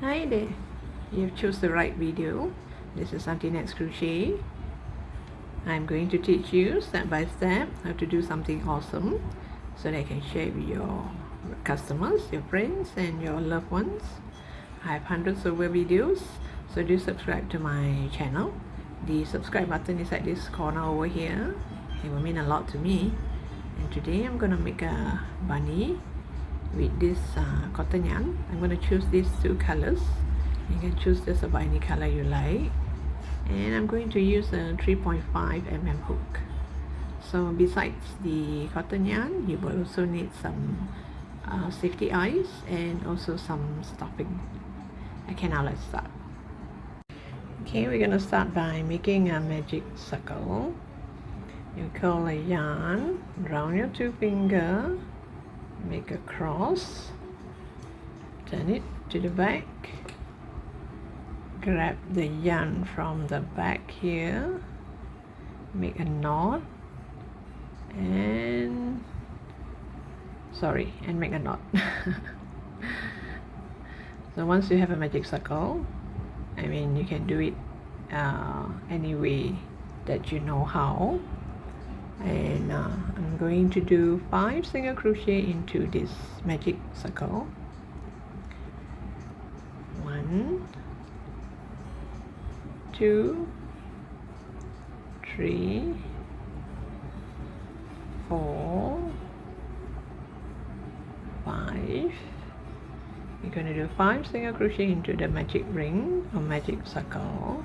Hi there, you've chose the right video. This is Auntie Nat's Crochet. I'm going to teach you step by step how to do something awesome so that you can share with your customers, your friends and your loved ones. I have hundreds of videos, so do subscribe to my channel. The subscribe button is at this corner over here. It will mean a lot to me. And today I'm going to make a bunny with this cotton yarn. I'm going to choose these two colors. You can choose just about any color you like, and I'm going to use a 3.5 mm hook. So besides the cotton yarn, you will also need some safety eyes and also some stuffing. Okay, now let's start. Okay, we're going to start by making a magic circle. You curl a yarn around your two fingers, make a cross, turn it to the back, grab the yarn from the back here, make a knot, and make a knot. So once you have a magic circle, I mean you can do it any way that you know how. And I'm going to do 5 single crochet into this magic circle. 1, 2, 3, 4, 5. You're going to do 5 single crochet into the magic ring or magic circle.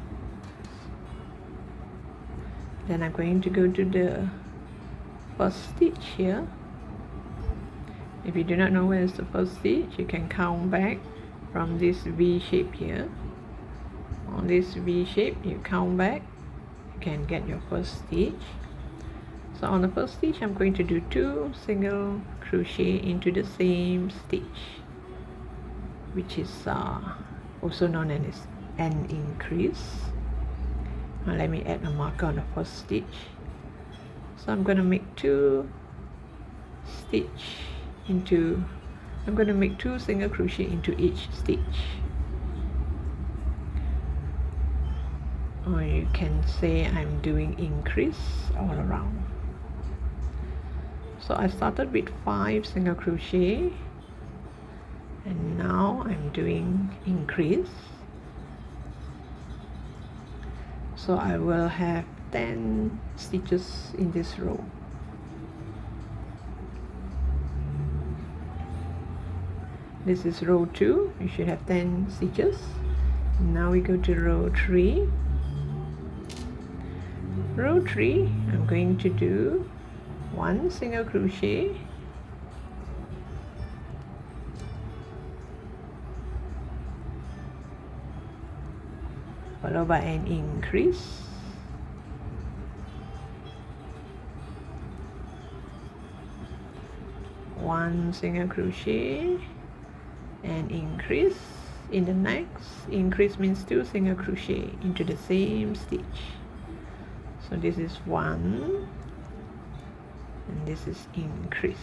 Then I'm going to go to the first stitch here. If you do not know where is the first stitch, you can count back from this V shape here. On this V shape, you count back, you can get your first stitch. So on the first stitch, I'm going to do 2 single crochet into the same stitch, which is also known as an increase. Now let me add a marker on the first stitch. So I'm going to make 2 single crochet into each stitch. Or you can say I'm doing increase all around. So I started with 5 single crochet and now I'm doing increase. So I will have 10 stitches in this row. This is row 2, you should have 10 stitches. Now we go to row 3. Row 3, I'm going to do 1 single crochet, followed by an increase, one single crochet, and increase. In the next, increase means 2 single crochet into the same stitch. So this is 1 and this is increase.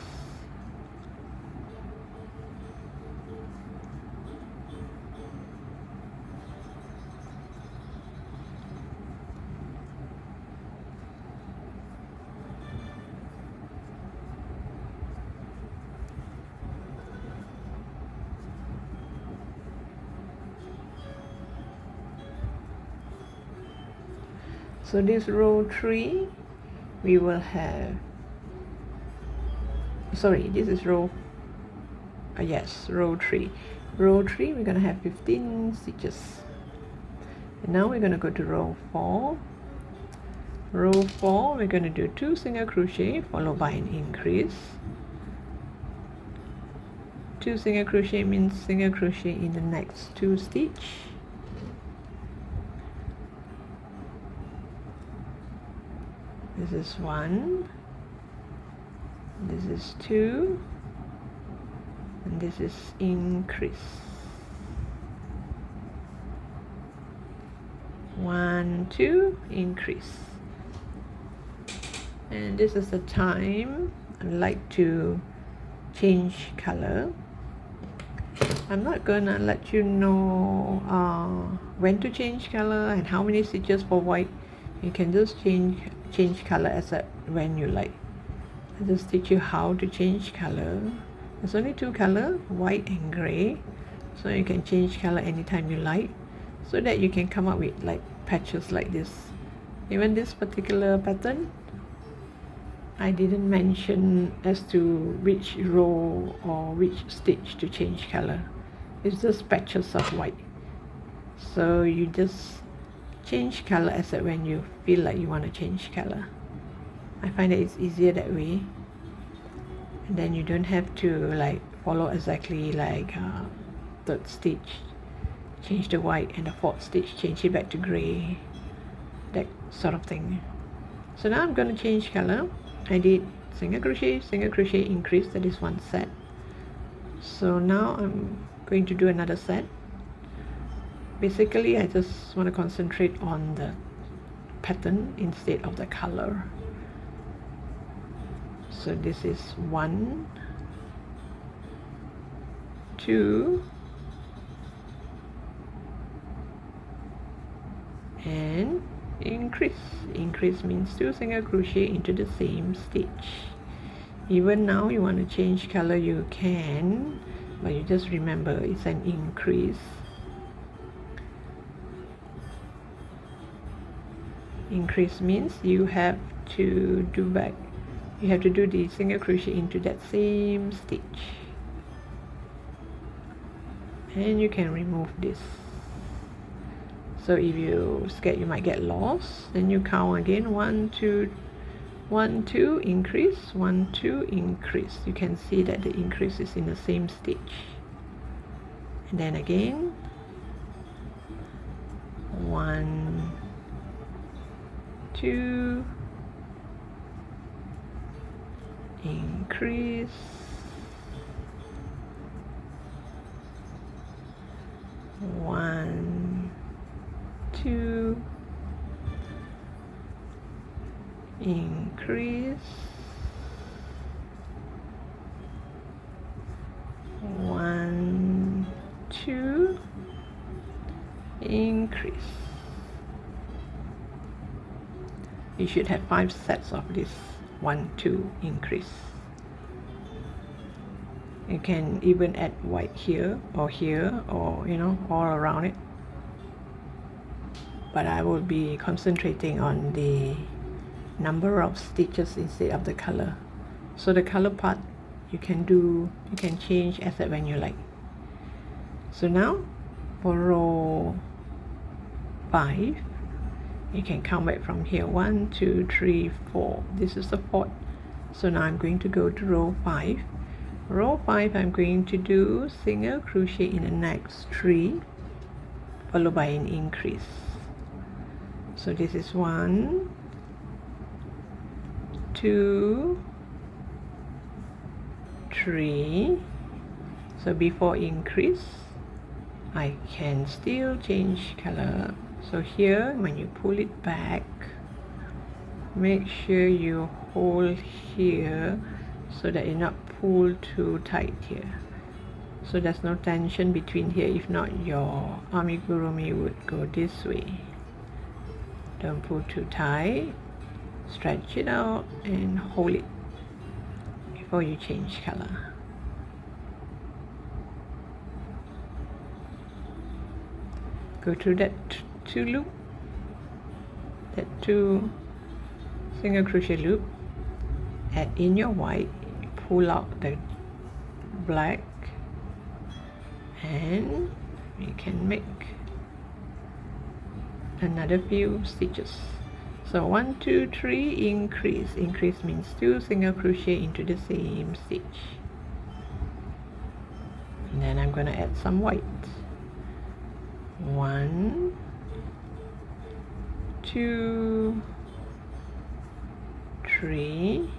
So this row 3 we will have, this is row 3. Row 3 we're going to have 15 stitches. And now we're going to go to row 4. Row 4 we're going to do 2 single crochet followed by an increase. 2 single crochet means single crochet in the next 2 stitch. This is 1, this is 2, and this is increase. 1, 2, increase. And this is the time I like to change color. I'm not gonna let you know when to change color and how many stitches for white. You can just change color as when you like. I'll just teach you how to change color. There's only two color, white and gray, so you can change color anytime you like, so that you can come up with like patches like this. Even this particular pattern, I didn't mention as to which row or which stitch to change color. It's just patches of white, so you just change color as when you feel like you want to change color. I find that it's easier that way, and then you don't have to like follow exactly like third stitch change the white and the fourth stitch change it back to gray, that sort of thing. So now I'm going to change color. I did single crochet, increase, that is one set. So now I'm going to do another set. Basically I just want to concentrate on the pattern instead of the color. So this is 1, 2, and increase means 2 single crochet into the same stitch. Even now you want to change color, you can, but you just remember it's an increase. Increase means you have to do the single crochet into that same stitch, and you can remove this. So if you're scared you might get lost, then you count again, 1, 2, 1, 2, increase, 1, 2, increase. You can see that the increase is in the same stitch. And then again, 1, 2, increase, 1, 2, increase, 1, 2, increase. You should have 5 sets of this 1, 2 increase. You can even add white here, or you know, all around it, but I will be concentrating on the number of stitches instead of the color. So the color part you can change as when you like. So now for row 5, you can count back from here, 1, 2, 3, 4. This is the 4th. So now I'm going to go to row 5. Row 5, I'm going to do single crochet in the next 3, followed by an increase. So this is 1, 2, 3. So before increase, I can still change color. So here, when you pull it back, make sure you hold here so that you're not pulled too tight here. So there's no tension between here. If not, your amigurumi would go this way. Don't pull too tight. Stretch it out and hold it before you change color. Go through that 2 loop, that 2 single crochet loop, add in your white, pull out the black, and you can make another few stitches. So 1, 2, 3, increase. Increase means 2 single crochet into the same stitch. And then I'm going to add some white. 1, 2, 3,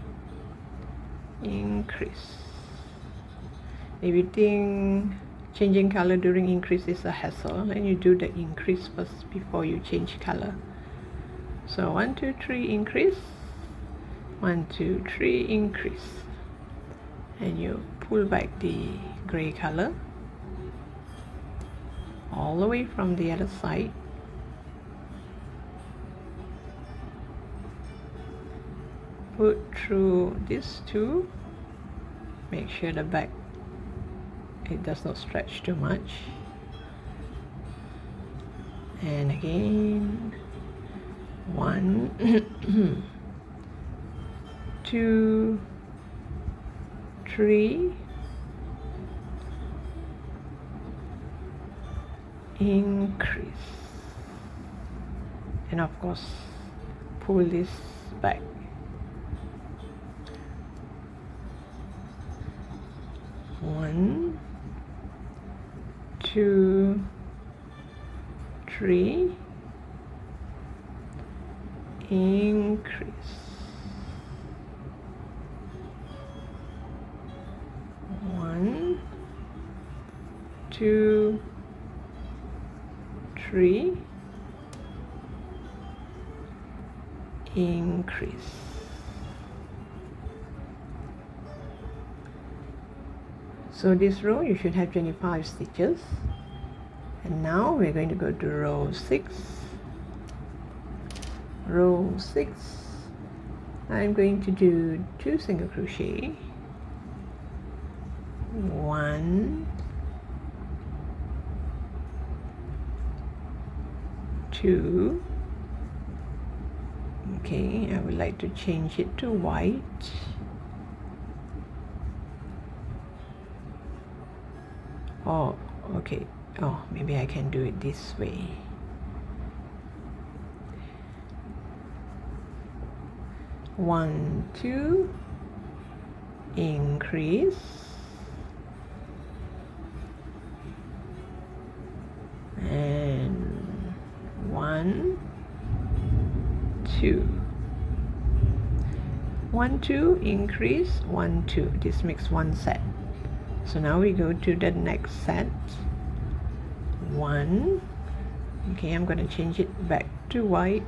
increase. If you think changing color during increase is a hassle, then you do the increase first before you change color. So 1, 2, 3, increase, 1, 2, 3, increase, and you pull back the gray color all the way from the other side. Put through these two. Make sure the back, it does not stretch too much. And again, 1 2 3, increase, and of course pull this back. 1 2 3, increase, 1 2 3, increase. So this row you should have 25 stitches, and now we're going to go to row 6. Row 6, I'm going to do 2 single crochet, 1 2. Okay, I would like to change it to white. Oh, okay. Oh, maybe I can do it this way. One, 2, increase, and 1 2, 1 2, increase, 1 2. This makes one set. So now we go to the next set. 1. Okay, I'm going to change it back to white.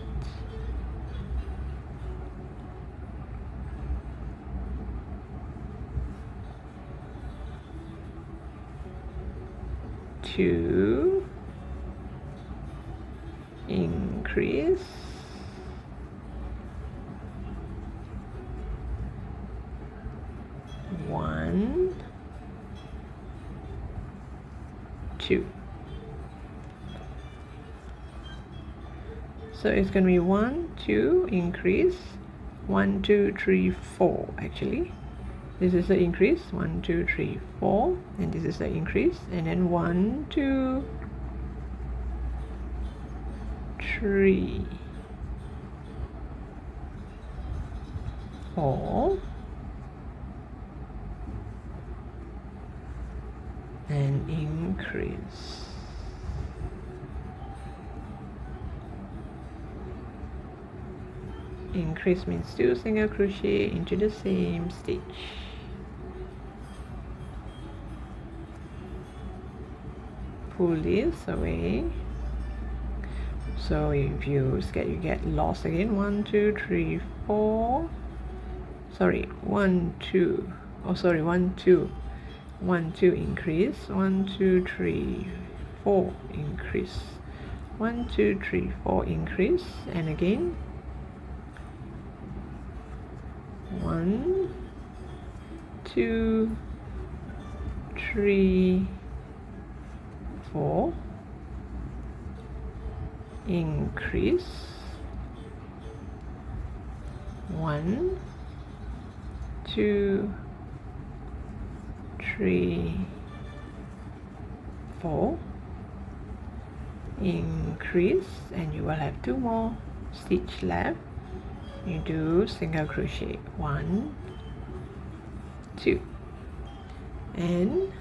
2, increase, 1 2. So it's going to be 1 2, increase, 1 2 3 4 actually. This is the increase, 1 2 3 4, and this is the increase, and then 1 2 3 4, and increase. Increase means 2 single crochet into the same stitch. Pull this away. So if you get lost again, 1 2 3 4. Sorry, 1 2. Oh, sorry, 1 2. 1 2, increase, 1 2 3 4, increase, 1 2 3 4, increase, and again 1 2 3 4, increase, 1 2 3 4, increase, and you will have 2 more stitch left. You do single crochet, 1 2, and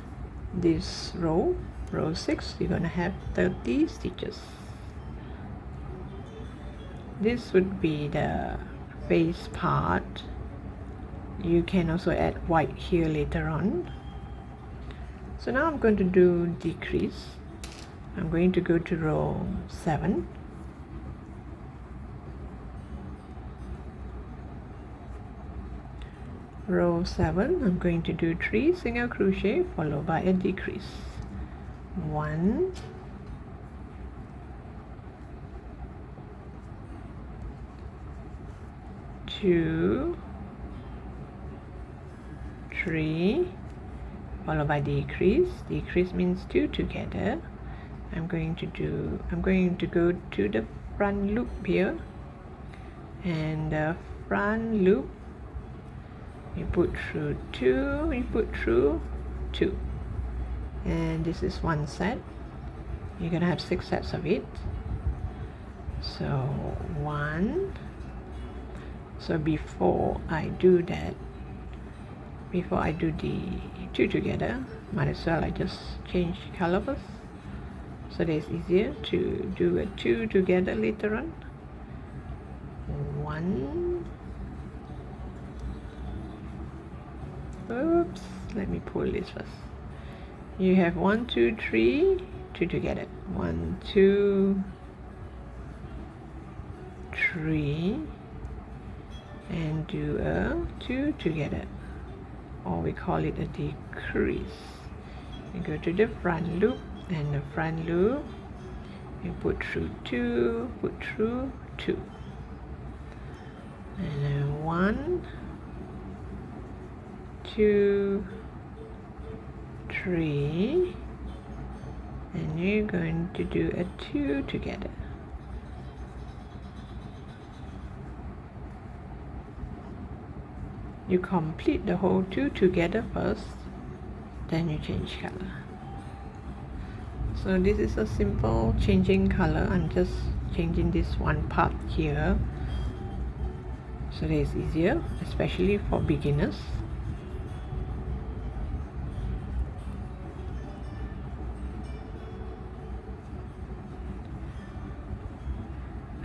this row 6, you're gonna have 30 stitches. This would be the face part. You can also add white here later on. So now I'm going to do decrease. I'm going to go to row 7. Row 7, I'm going to do 3 single crochet followed by a decrease. 1 2, 3, followed by decrease. Decrease means 2 together. I'm going to go to the front loop here, and the front loop you put through 2, you put through 2, and this is one set. You're gonna have 6 sets of it. So 1. So before I do that, before I do the 2 together, might as well I just change color first, so that it's easier to do a 2 together later on. 1. Oops, let me pull this first. You have 1, 2, 3, 2 together. 1, 2, 3, and do a 2 together, or we call it a decrease. You go to the front loop, and the front loop you put through 2, put through 2, and then 1, 2, 3, and you're going to do a 2 together. You complete the whole 2 together first, then you change color. So this is a simple changing color. I'm just changing this one part here, so that it's easier, especially for beginners.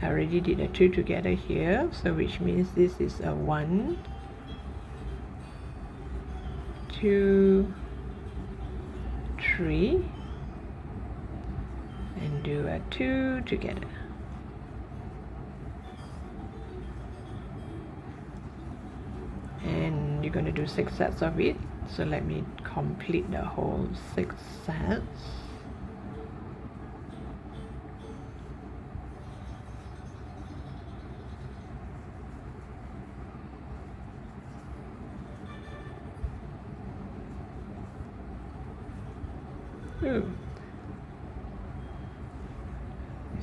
I already did a 2 together here, so which means this is a 1, 2, 3, and do a 2 together. And you're going to do 6 sets of it, so let me complete the whole 6 sets.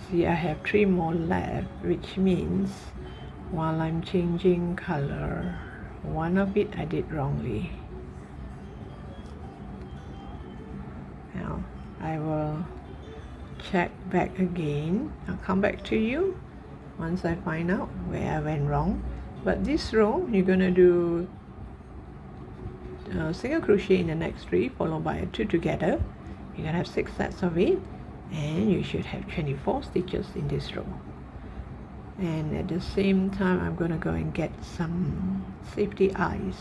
See, I have 3 more left, which means while I'm changing color, one of it I did wrongly. Now I will check back again. I'll come back to you once I find out where I went wrong. But this row you're gonna do single crochet in the next 3, followed by a 2 together. You're gonna have 6 sets of it, and you should have 24 stitches in this row. And at the same time, I'm gonna go and get some safety eyes.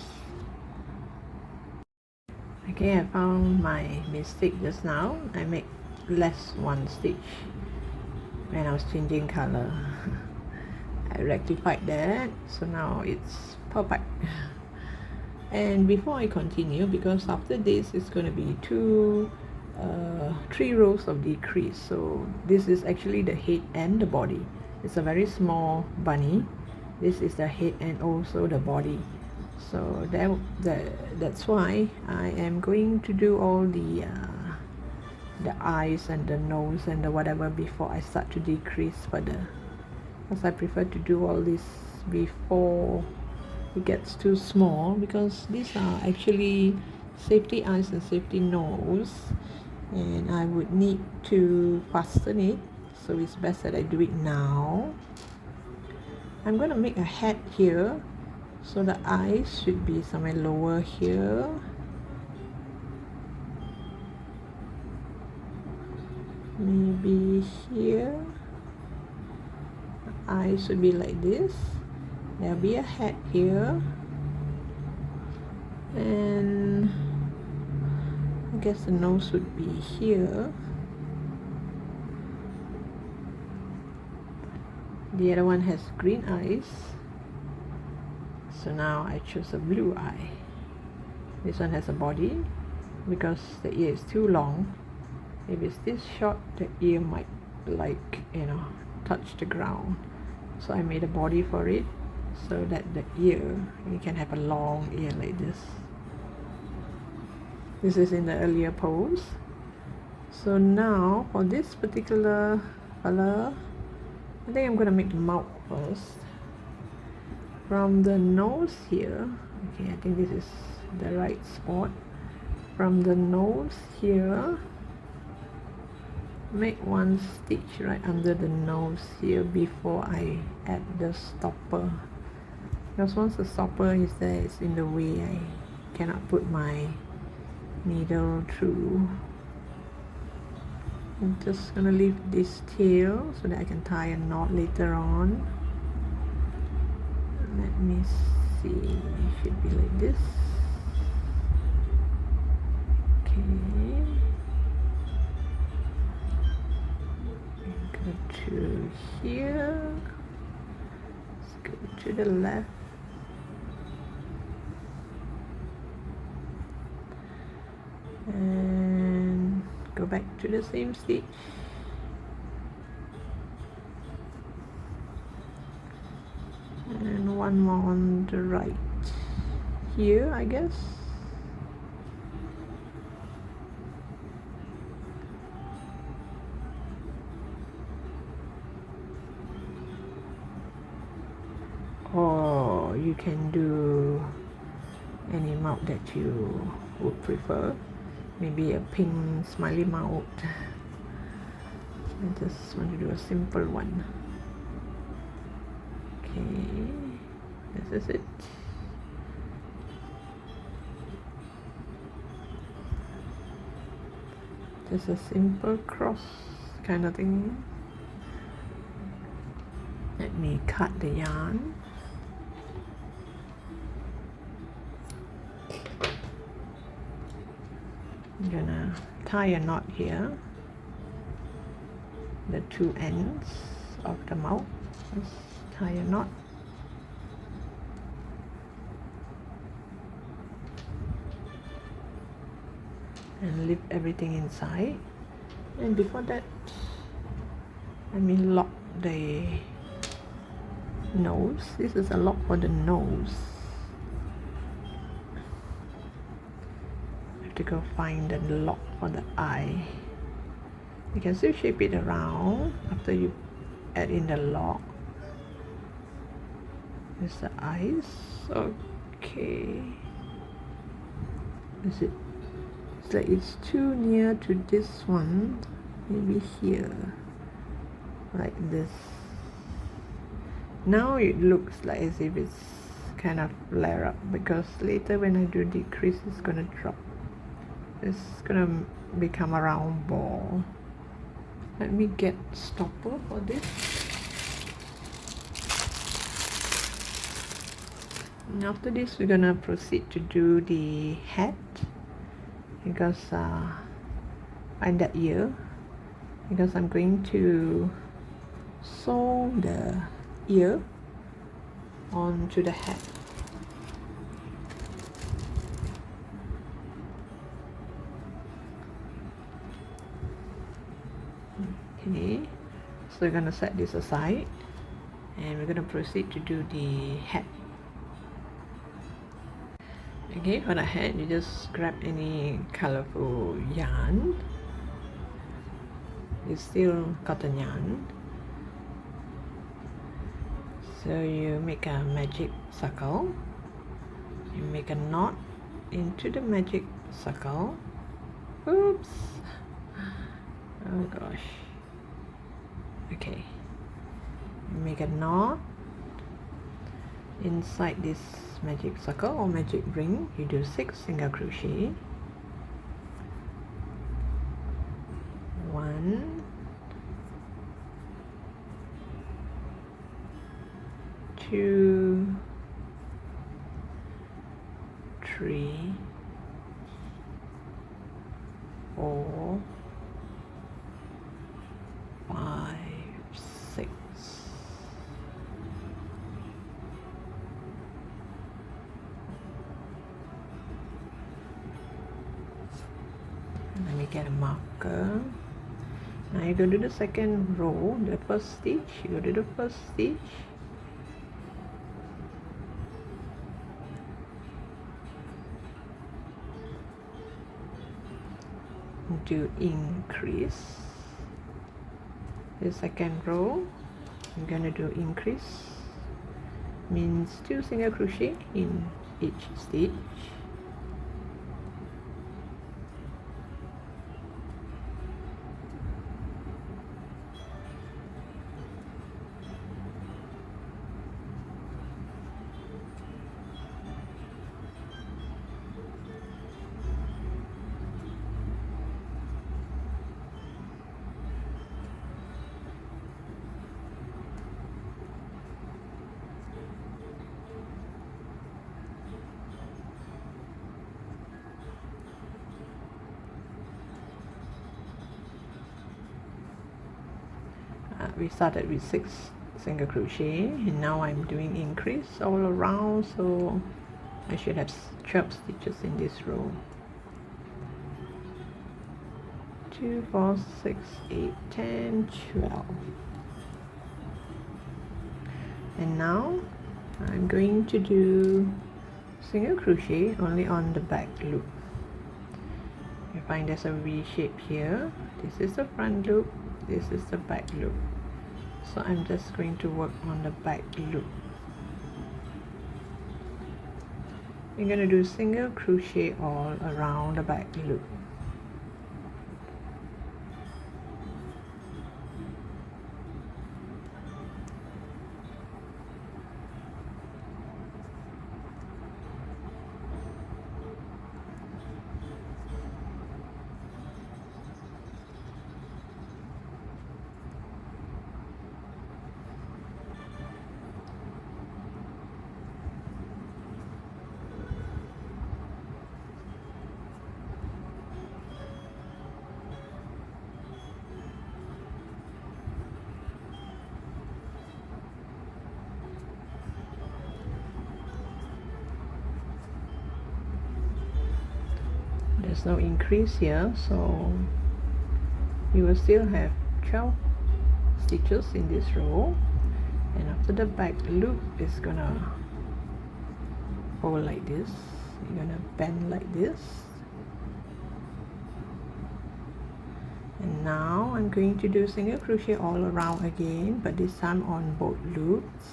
Okay, I found my mistake just now. I made less 1 stitch when I was changing color. I rectified that, so now it's perfect. And before I continue, because after this it's going to be 3 rows of decrease, so this is actually the head and the body. It's a very small bunny. This is the head and also the body, so that's why I am going to do all the eyes and the nose and the whatever before I start to decrease further, because I prefer to do all this before it gets too small, because these are actually safety eyes and safety nose, and I would need to fasten it, so it's best that I do it now. I'm going to make a hat here, so the eyes should be somewhere lower here. Maybe here. The eyes should be like this. There'll be a hat here, and I guess the nose would be here. The other one has green eyes, so now I choose a blue eye. This one has a body, because the ear is too long. If it's this short, the ear might touch the ground, so I made a body for it. so that the ear, you can have a long ear like this. This is in the earlier pose. So now for this particular color, I think I'm gonna make the mouth first. From the nose here, okay, I think this is the right spot. From the nose here, make one stitch right under the nose here before I add the stopper, because once the stopper is there, it's in the way, I cannot put my needle through. I'm just gonna leave this tail so that I can tie a knot later on. Let me see, it should be like this. Okay, go to here, let's go to the left, and go back to the same stitch, and one more on the right here, I guess. Or you can do any mouth that you would prefer, maybe a pink smiley mouth. I just want to do a simple one. Okay, this is it. Just a simple cross kind of thing. Let me cut the yarn. I'm gonna tie a knot here, the two ends of the mouth. Let's tie a knot. And leave everything inside. And before that, let me lock the nose. This is a lock for the nose. To go find the lock for the eye. You can still shape it around after you add in the lock. There's the eyes. Okay. Is it? It's like it's too near to this one. Maybe here, like this. Now it looks like as if it's kind of flare up, because later when I do decrease, it's gonna drop. It's gonna become a round ball. Let me get stopper for this. And after this, we're gonna proceed to do the hat, because find that ear, because I'm going to sew the ear onto the hat. Okay, so we're going to set this aside and we're going to proceed to do the hat. Okay, for the hat, you just grab any colorful yarn. It's still cotton yarn. So you make a magic circle. You make a knot into the magic circle. Oops. Oh gosh. Okay, make a knot inside this magic circle or magic ring. You do 6 single crochet, 1, 2, 3, 4, 5, 6. Let me get a marker. Now you go to the second row, the first stitch. You go to the first stitch, to increase. The second row I'm gonna do increase, means 2 single crochet in each stitch. We started with 6 single crochet and now I'm doing increase all around, so I should have 12 stitches in this row. 2, 4, 6, 8, 10, 12. And now I'm going to do single crochet only on the back loop. You find there's a V shape here. This is the front loop, this is the back loop. So I'm just going to work on the back loop. You're going to do single crochet all around the back loop. There's no increase here, so you will still have 12 stitches in this row, and after the back loop is gonna fold like this. You're gonna bend like this, and now I'm going to do single crochet all around again, but this time on both loops.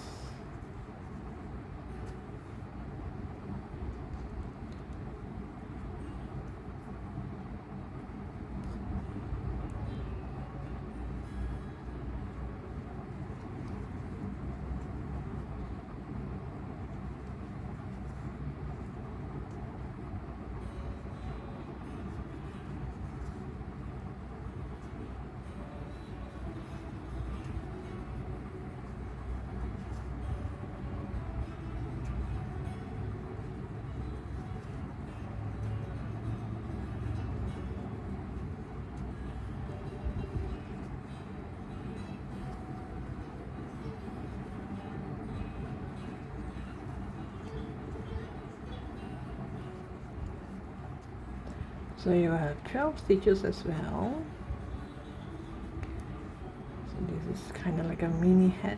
So you have 12 stitches as well. So this is kind of like a mini hat.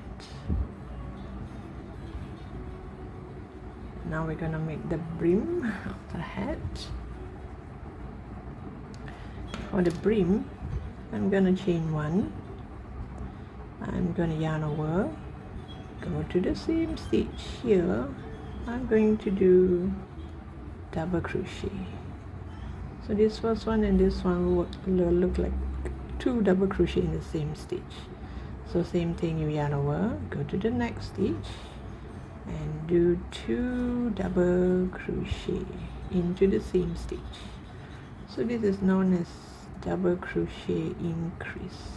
Now we're gonna make the brim of the hat. For the brim, I'm gonna chain 1. I'm gonna yarn over, go to the same stitch here. I'm going to do double crochet. So this first one and this one will look like 2 double crochet in the same stitch. So same thing, you yarn over, go to the next stitch and do 2 double crochet into the same stitch. So this is known as double crochet increase.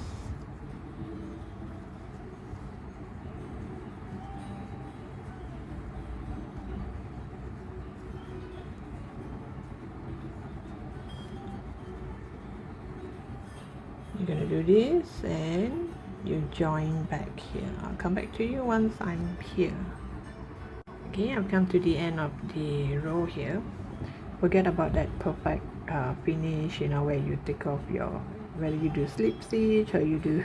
You're going to do this and you join back here. I'll come back to you once I'm here. Okay, I've come to the end of the row here. Forget about that perfect finish, you know, where you take off your, whether you do slip stitch or you do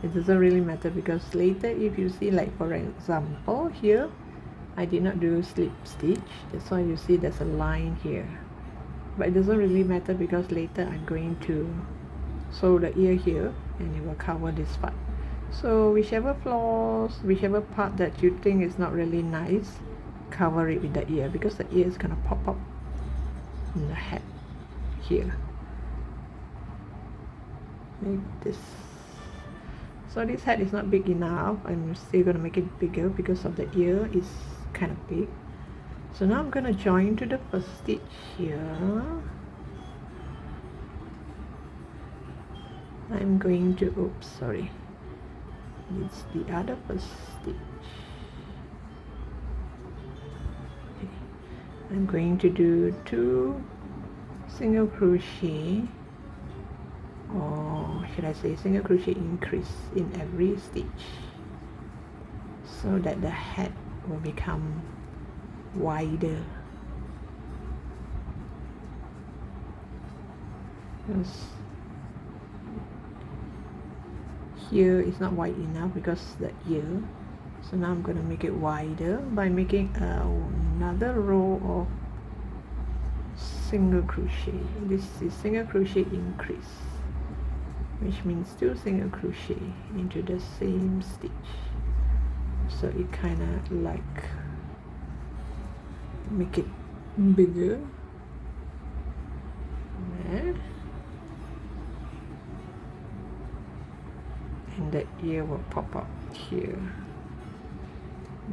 it doesn't really matter, because later if you see, like for example here, I did not do slip stitch. That's why you see there's a line here. but it doesn't really matter because later I'm going to sew the ear here and it will cover this part. So whichever part that you think is not really nice, cover it with the ear, because the ear is gonna pop up in the head here. Make this. So this head is not big enough. I'm still gonna make it bigger because of the ear is kind of big. So now I'm gonna join to the first stitch here. I'm going to, oops, sorry, it's the other first stitch. Okay. I'm going to do 2 single crochet, or should I say single crochet increase in every stitch, so that the head will become wider. Because here is not wide enough because the ear. So now I'm going to make it wider by making another row of single crochet. This is single crochet increase, which means 2 single crochet into the same stitch. So it kind of like make it bigger. There. And the ear will pop up here.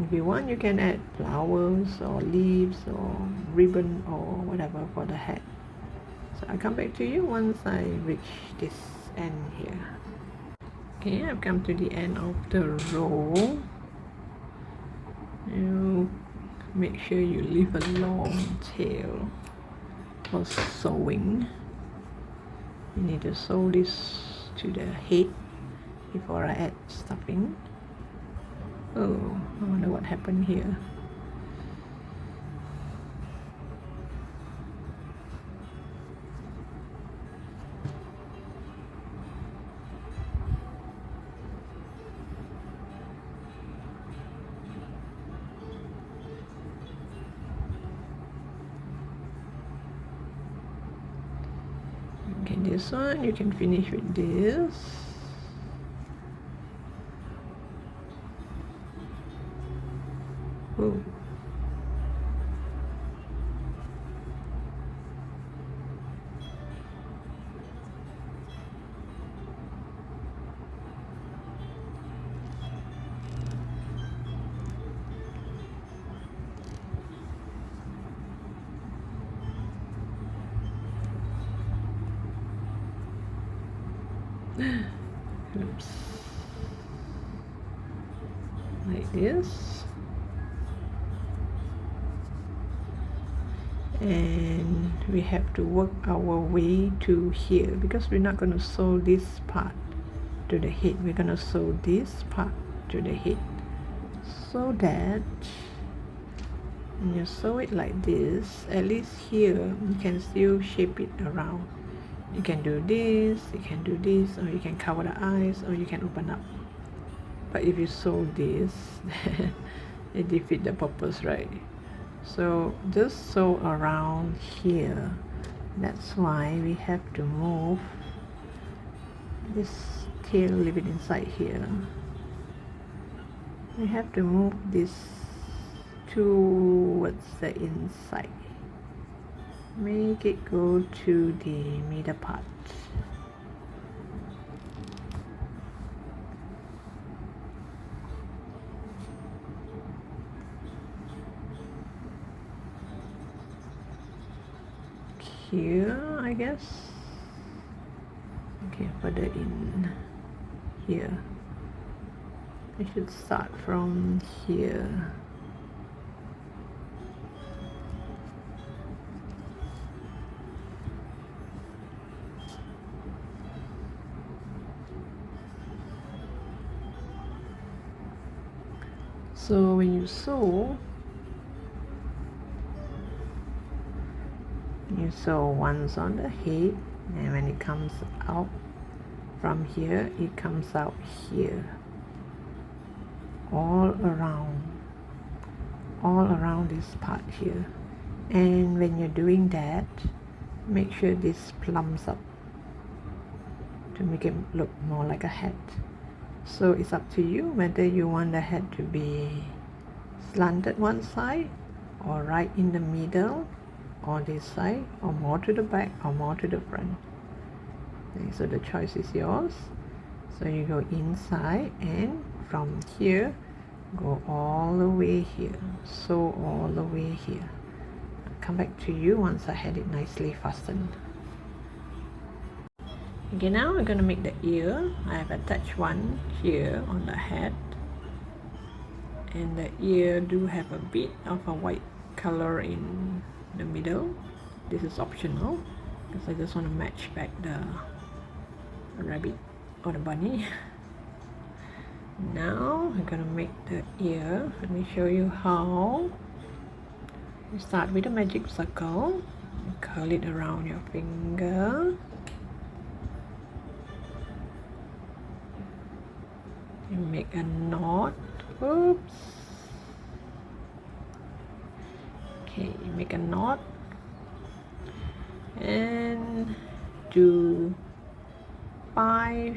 If you want, you can add flowers or leaves or ribbon or whatever for the head. So I'll come back to you once I reach this end here. Okay, I've come to the end of the row. You make sure you leave a long tail for sewing. You need to sew this to the head before I add stuffing. Oh, I wonder what happened here. Okay, this one you can finish with this. Oh. Oops. Like this. And we have to work our way to here, because we're not going to sew this part to the head. We're going to sew this part to the head, so that when you sew it like this, at least here you can still shape it around. You can do this, you can do this, or you can cover the eyes, or you can open up. But if you sew this, it defeats the purpose, right? So just sew around here. That's why we have to move this tail, leave it inside here. We have to move this towards the inside. Make it go to the middle part. Here, I guess. Okay, further in here. I should start from here. So when you sew once on the head, and when it comes out from here, it comes out here, all around this part here. And when you're doing that, make sure this plumps up to make it look more like a hat. So it's up to you whether you want the hat to be slanted one side or right in the middle or this side or more to the back or more to the front. Okay, so the choice is yours. So you go inside and from here go all the way here, sew all the way here. I'll come back to you once I had it nicely fastened. Okay, now we're going to make the ear. I have attached one here on the hat, and the ear do have a bit of a white color in the middle. This is optional because I just want to match back the rabbit or the bunny. Now I'm going to make the ear. Let me show you how. You start with a magic circle, you curl it around your finger. You make a knot. Oops. Okay, you make a knot and do 5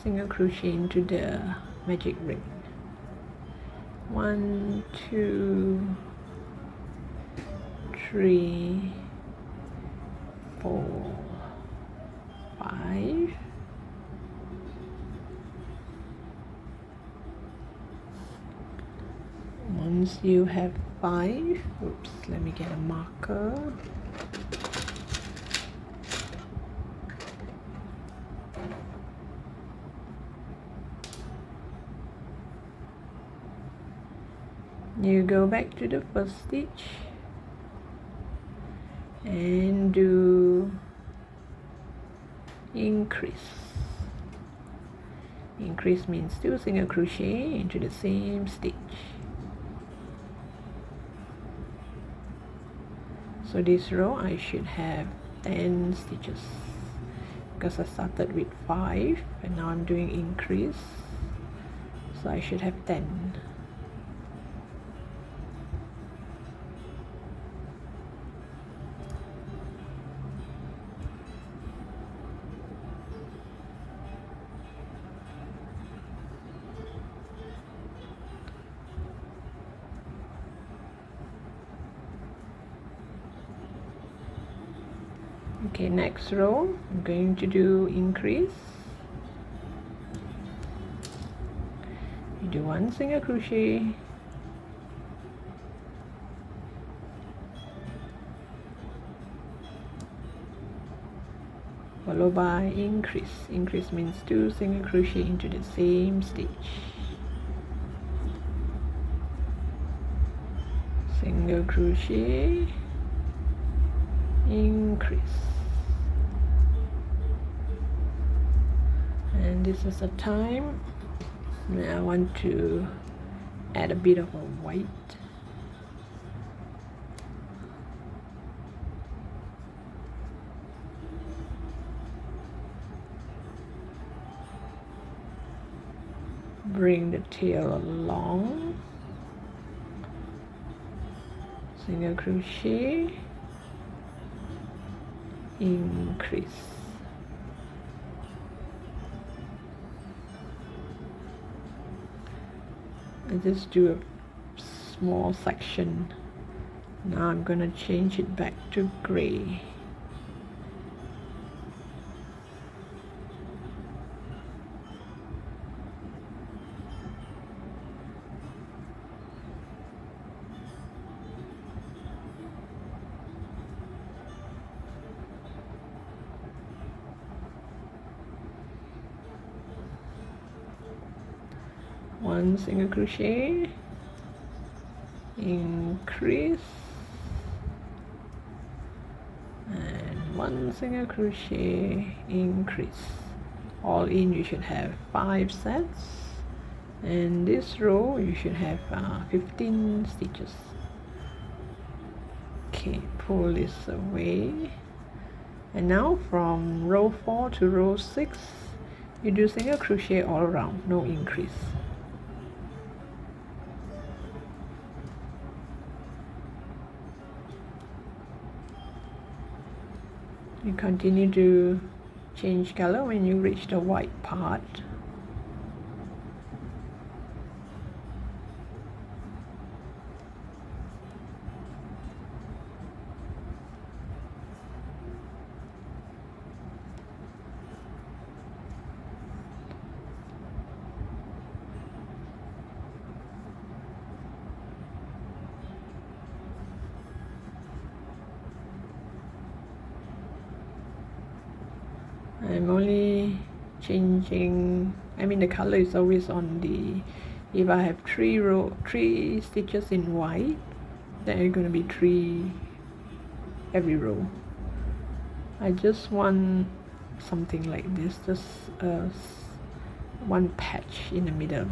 single crochet into the magic ring. 1, 2, 3, 4, 5. Once you have 5, oops, let me get a marker. You go back to the first stitch and do increase. Increase means 2 single crochet into the same stitch. So this row I should have 10 stitches because I started with 5 and now I'm doing increase, so I should have 10. Okay, next row I'm going to do increase. You do 1 single crochet, followed by increase. Increase means 2 single crochet into the same stitch. Single crochet, increase. And this is the time when I want to add a bit of a white. Bring the tail along, single crochet, increase. I just do a small section. Now I'm going to change it back to gray. One single crochet, increase, and 1 single crochet, increase. All in you should have 5 sets, and this row you should have 15 stitches. Okay, pull this away, and now from row 4 to row 6 you do single crochet all around, no increase. You continue to change color when you reach the white part. I'm only changing, the color is always on the, if I have three stitches in white, then it's going to be 3 every row. I just want something like this, just one patch in the middle.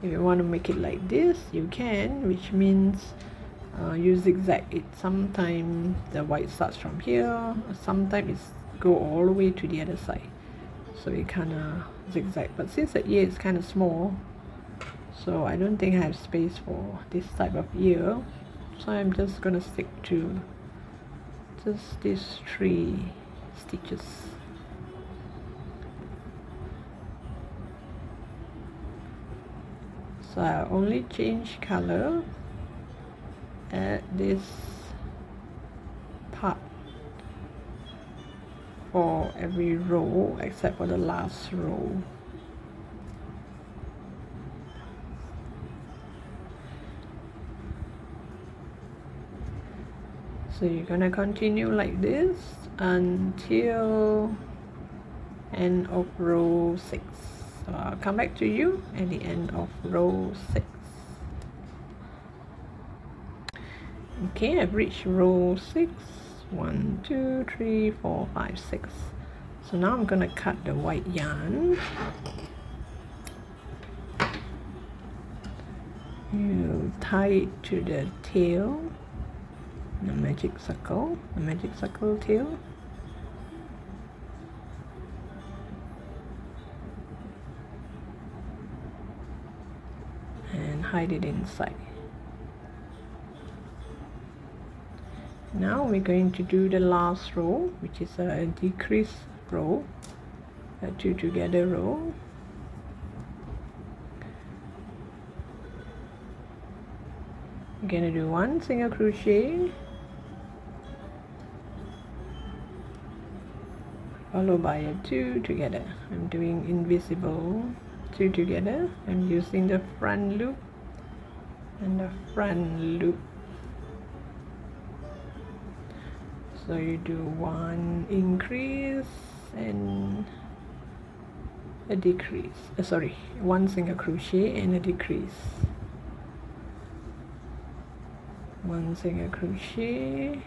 If you want to make it like this, you can, which means you zigzag it. Sometimes the white starts from here, sometimes it's go all the way to the other side, so it kind of zigzag. But since the ear is kind of small, so I don't think I have space for this type of ear, so I'm just gonna stick to just these 3 stitches. So I only change color at this part for every row except for the last row. So you're gonna continue like this until end of row 6. So I'll come back to you at the end of row 6. Okay, I've reached row 6. 1, 2, 3, 4, 5, 6. So now I'm gonna cut the white yarn. You tie it to the tail, the magic circle tail. And hide it inside. Now we're going to do the last row, which is a decrease row, a 2 together row. We're going to do 1 single crochet, followed by a 2 together. I'm doing invisible 2 together. I'm using the front loop and the front loop. So you do 1 increase and a decrease, 1 single crochet and a decrease, 1 single crochet,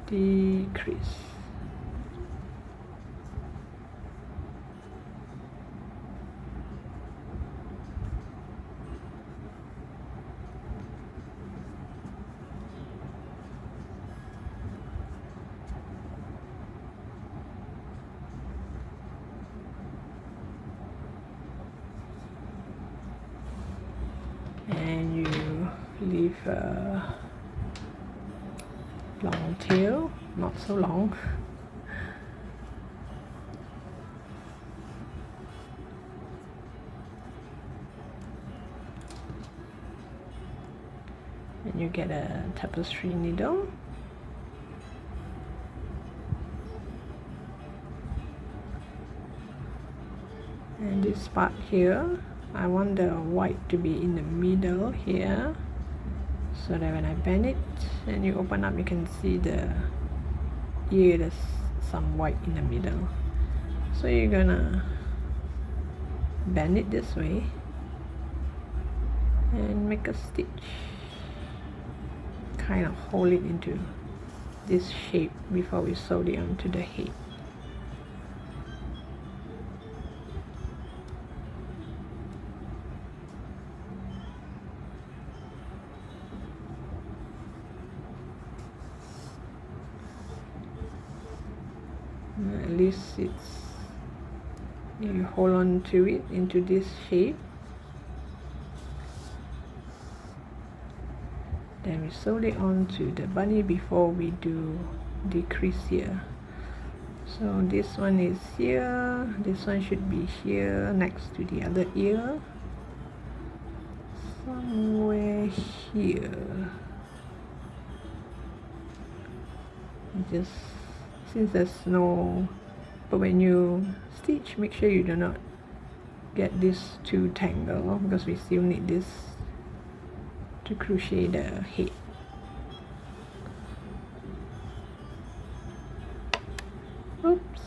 decrease. And you leave a long tail, not so long. And you get a tapestry needle. And this part here, I want the white to be in the middle here, so that when I bend it and you open up, you can see the ear, there's some white in the middle. So you're gonna bend it this way and make a stitch, kind of hold it into this shape before we sew it onto the head. At least you hold on to it into this shape. Then we sew it onto the bunny before we do decrease here. So this one is here, this one should be here next to the other ear, somewhere here. Just since there's no, but when you stitch, make sure you do not get this too tangled, because we still need this to crochet the head. Oops.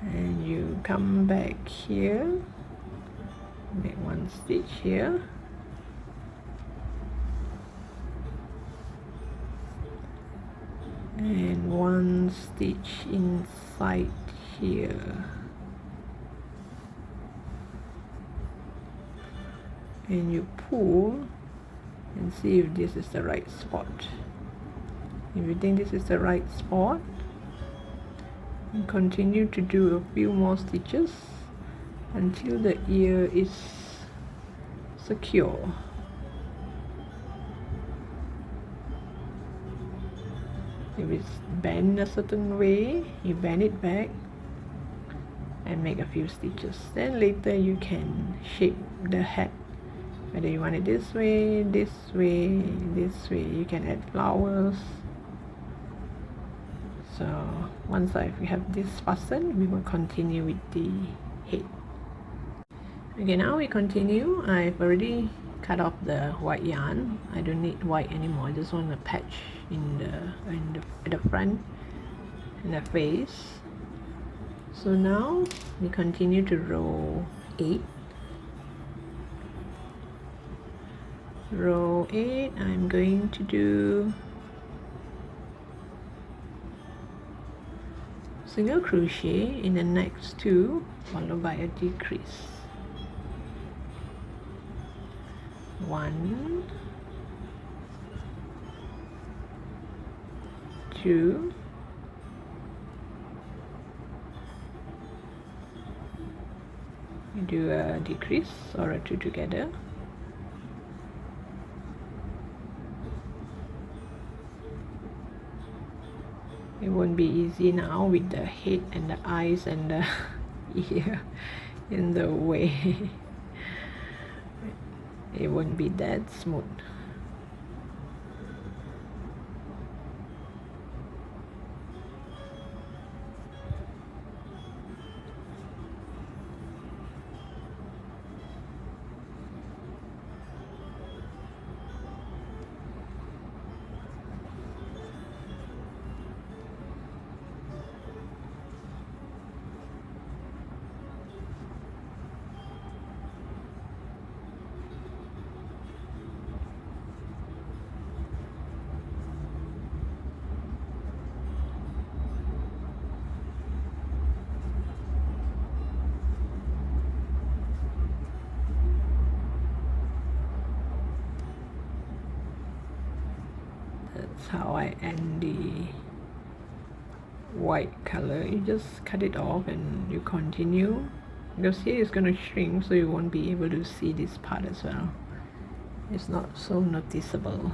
And you come back here, make one stitch here, and one stitch inside here, and you pull and see if this is the right spot. If you think this is the right spot, and continue to do a few more stitches until the ear is secure. If it's bent a certain way, you bend it back and make a few stitches. Then later you can shape the head, whether you want it this way, this way, this way. You can add flowers. So once we have this fastened, we will continue with the head. Okay, now we continue. I've already cut off the white yarn. I don't need white anymore. I just want a patch at the front and the face. So now we continue to row 8. Row 8, I'm going to do single crochet in the next 2, followed by a decrease. 1, 2, you do a decrease or a 2 together, it won't be easy now with the head and the eyes and the ear in the way. It won't be that smooth. That's how I end the white color. You just cut it off and you continue, because here it's going to shrink, so you won't be able to see this part as well. It's not so noticeable.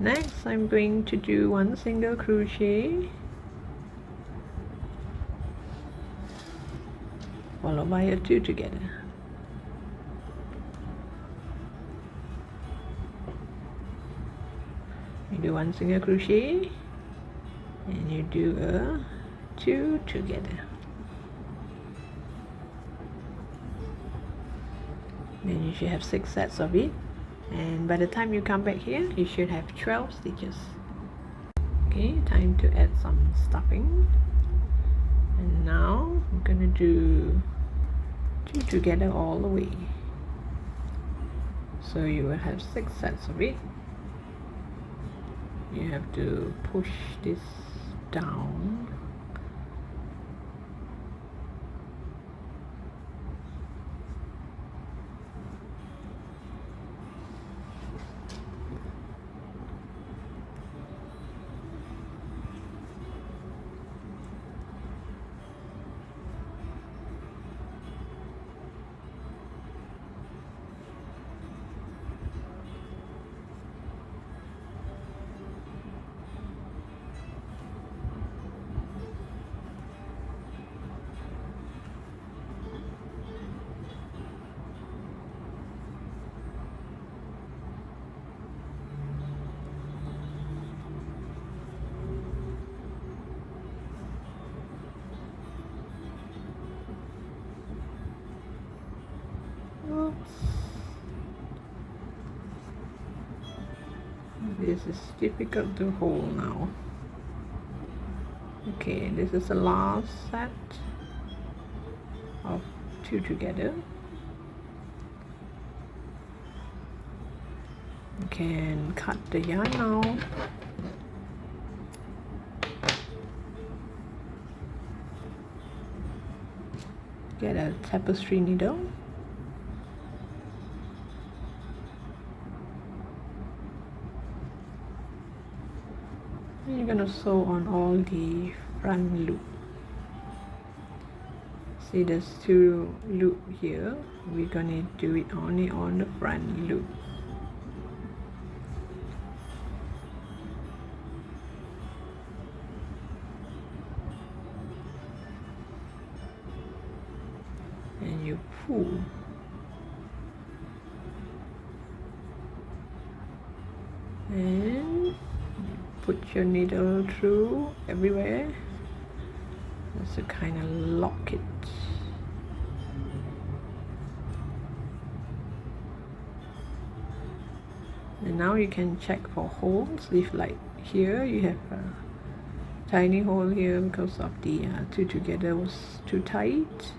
Next, I'm going to do one single crochet followed by a 2 together. You do one single crochet and you do a 2 together. Then you should have 6 sets of it, and by the time you come back here you should have 12 stitches. Okay, time to add some stuffing, and now I'm gonna do 2 together all the way, so you will have 6 sets of it. You have to push this down. this is difficult to hold now. Okay, this is the last set of 2 together. You can cut the yarn now. Get a tapestry needle. And you're gonna sew on all the front loop. See, there's 2 loop here. We're gonna do it only on the front loop. And you pull. And put your needle through everywhere. Just to kind of lock it. And now you can check for holes. If like here you have a tiny hole here because of the 2 together was too tight,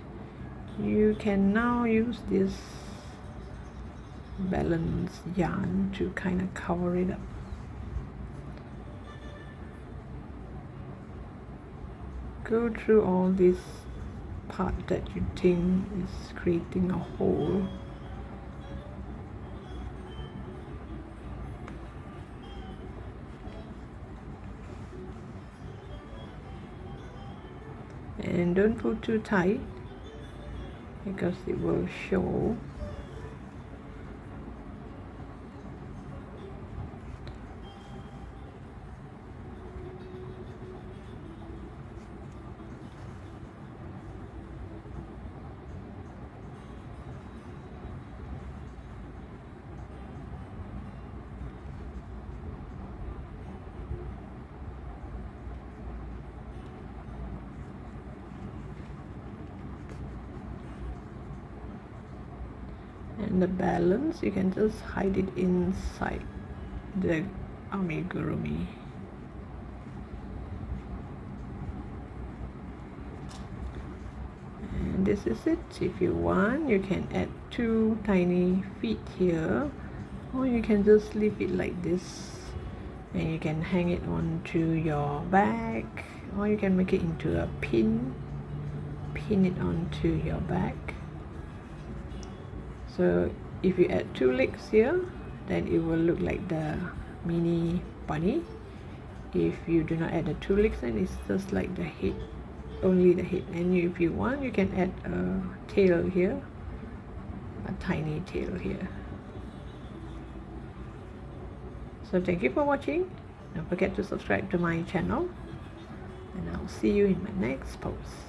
you can now use this balance yarn to kind of cover it up. Go through all this part that you think is creating a hole. And don't pull too tight because it will show. And the balance, you can just hide it inside the amigurumi. And this is it. If you want, you can add 2 tiny feet here, or you can just leave it like this, and you can hang it onto your bag, or you can make it into a pin it onto your bag. So if you add 2 legs here, then it will look like the mini bunny. If you do not add the 2 legs, then it's just like the head, only the head. And if you want, you can add a tail here, a tiny tail here. So thank you for watching. Don't forget to subscribe to my channel, and I'll see you in my next post.